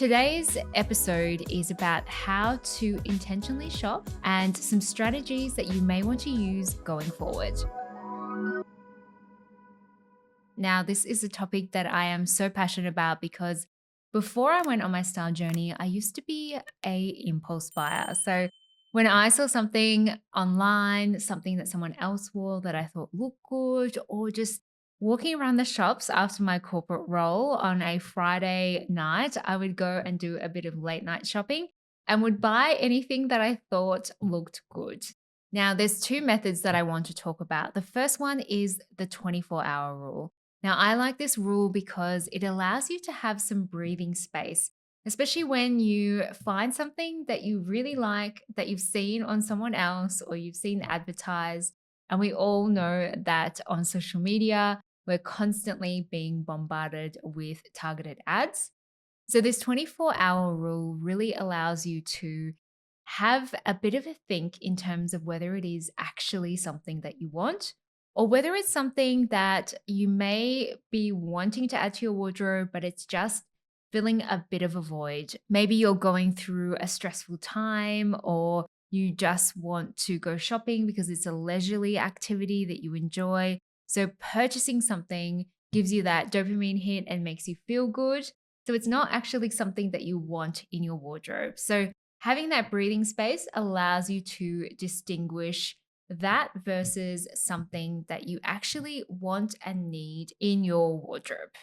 Today's episode is about how to intentionally shop and some strategies that you may want to use going forward. Now, this is a topic that I am so passionate about because before I went on my style journey, I used to be a impulse buyer. So when I saw something online, something that someone else wore that I thought looked good, or just walking around the shops after my corporate role on a Friday night, I would go and do a bit of late night shopping and would buy anything that I thought looked good. Now, there's two methods that I want to talk about. The first one is the 24-hour rule. Now, I like this rule because it allows you to have some breathing space, especially when you find something that you really like that you've seen on someone else or you've seen advertised. And we all know that on social media, we're constantly being bombarded with targeted ads. So, this 24-hour rule really allows you to have a bit of a think in terms of whether it is actually something that you want or whether it's something that you may be wanting to add to your wardrobe, but it's just filling a bit of a void. Maybe you're going through a stressful time or you just want to go shopping because it's a leisurely activity that you enjoy. So, purchasing something gives you that dopamine hit and makes you feel good. So, it's not actually something that you want in your wardrobe. So, having that breathing space allows you to distinguish that versus something that you actually want and need in your wardrobe.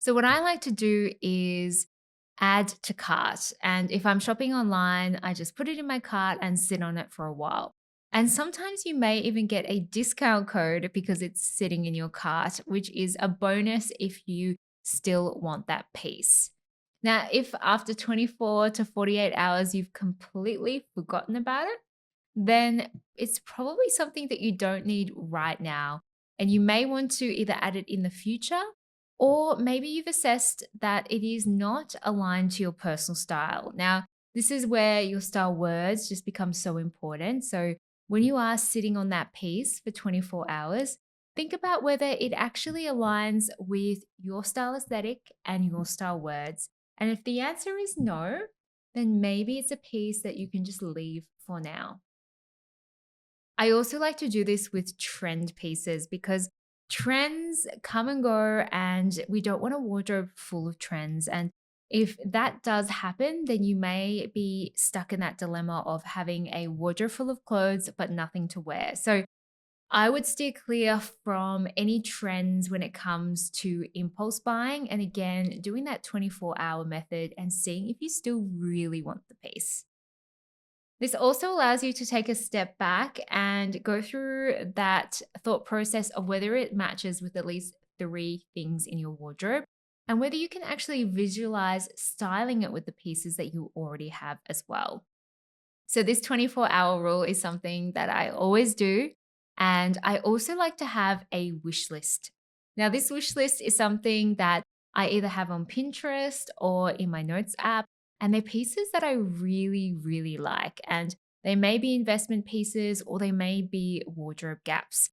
So, what I like to do is add to cart. And if I'm shopping online, I just put it in my cart and sit on it for a while. And sometimes you may even get a discount code because it's sitting in your cart, which is a bonus if you still want that piece. Now, if after 24 to 48 hours you've completely forgotten about it, then it's probably something that you don't need right now. And you may want to either add it in the future, or maybe you've assessed that it is not aligned to your personal style. Now, this is where your style words just become so important. So, when you are sitting on that piece for 24 hours, think about whether it actually aligns with your style aesthetic and your style words. And if the answer is no, then maybe it's a piece that you can just leave for now. I also like to do this with trend pieces because trends come and go, and we don't want a wardrobe full of trends. And if that does happen, then you may be stuck in that dilemma of having a wardrobe full of clothes but nothing to wear. So I would steer clear from any trends when it comes to impulse buying. And again, doing that 24-hour method and seeing if you still really want the piece. This also allows you to take a step back and go through that thought process of whether it matches with at least three things in your wardrobe and whether you can actually visualize styling it with the pieces that you already have as well. So, this 24-hour rule is something that I always do. And I also like to have a wish list. Now, this wish list is something that I either have on Pinterest or in my notes app. And they're pieces that I really, really like. And they may be investment pieces or they may be wardrobe gaps.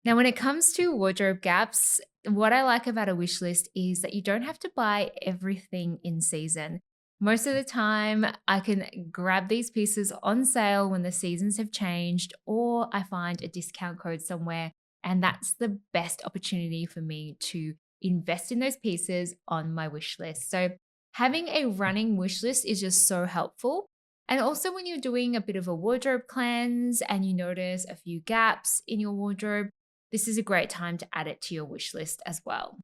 Now, when it comes to wardrobe gaps, what I like about a wish list is that you don't have to buy everything in season. Most of the time, I can grab these pieces on sale when the seasons have changed, or I find a discount code somewhere. And that's the best opportunity for me to invest in those pieces on my wish list. So, having a running wish list is just so helpful. And also, when you're doing a bit of a wardrobe cleanse and you notice a few gaps in your wardrobe, this is a great time to add it to your wish list as well.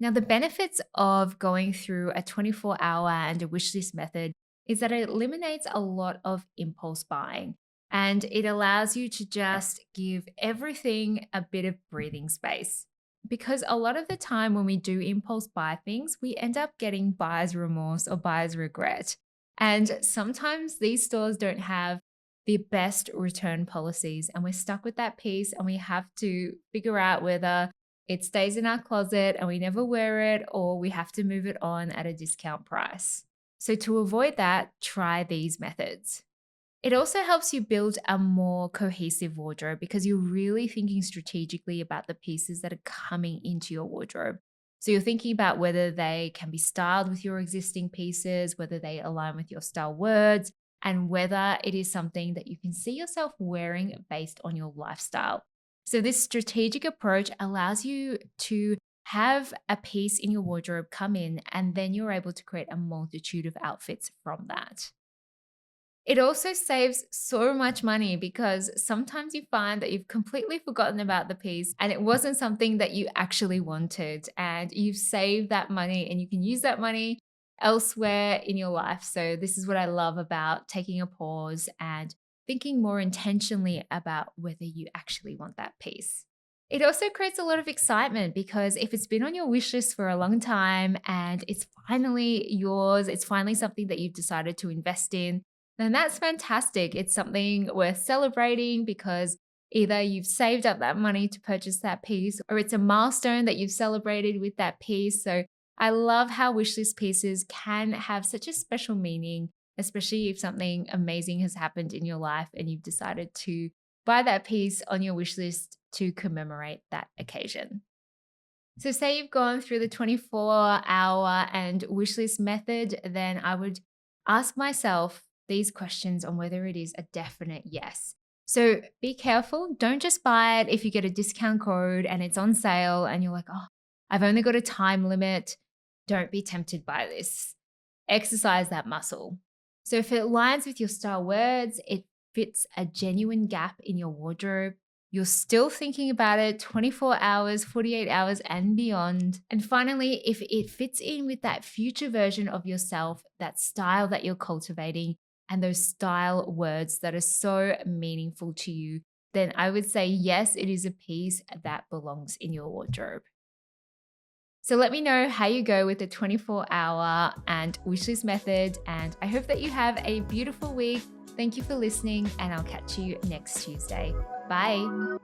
Now, the benefits of going through a 24-hour and a wish list method is that it eliminates a lot of impulse buying and it allows you to just give everything a bit of breathing space. Because a lot of the time when we do impulse buy things, we end up getting buyer's remorse or buyer's regret. And sometimes these stores don't have the best return policies, and we're stuck with that piece and we have to figure out whether it stays in our closet and we never wear it, or we have to move it on at a discount price. So, to avoid that, try these methods. It also helps you build a more cohesive wardrobe because you're really thinking strategically about the pieces that are coming into your wardrobe. So you're thinking about whether they can be styled with your existing pieces, whether they align with your style words, and whether it is something that you can see yourself wearing based on your lifestyle. So, this strategic approach allows you to have a piece in your wardrobe come in, and then you're able to create a multitude of outfits from that. It also saves so much money because sometimes you find that you've completely forgotten about the piece and it wasn't something that you actually wanted, and you've saved that money and you can use that money elsewhere in your life. So, this is what I love about taking a pause and thinking more intentionally about whether you actually want that piece. It also creates a lot of excitement because if it's been on your wish list for a long time and it's finally yours, it's finally something that you've decided to invest in, then that's fantastic. It's something worth celebrating because either you've saved up that money to purchase that piece or it's a milestone that you've celebrated with that piece. So I love how wishlist pieces can have such a special meaning, especially if something amazing has happened in your life and you've decided to buy that piece on your wish list to commemorate that occasion. So, say you've gone through the 24-hour and wishlist method, then I would ask myself these questions on whether it is a definite yes. So, be careful. Don't just buy it if you get a discount code and it's on sale and you're like, oh, I've only got a time limit. Don't be tempted by this. Exercise that muscle. So, if it aligns with your style words, it fits a genuine gap in your wardrobe, you're still thinking about it 24 hours, 48 hours, and beyond. And finally, if it fits in with that future version of yourself, that style that you're cultivating, and those style words that are so meaningful to you, then I would say, yes, it is a piece that belongs in your wardrobe. So let me know how you go with the 24-hour and wishlist method. And I hope that you have a beautiful week. Thank you for listening, and I'll catch you next Tuesday. Bye.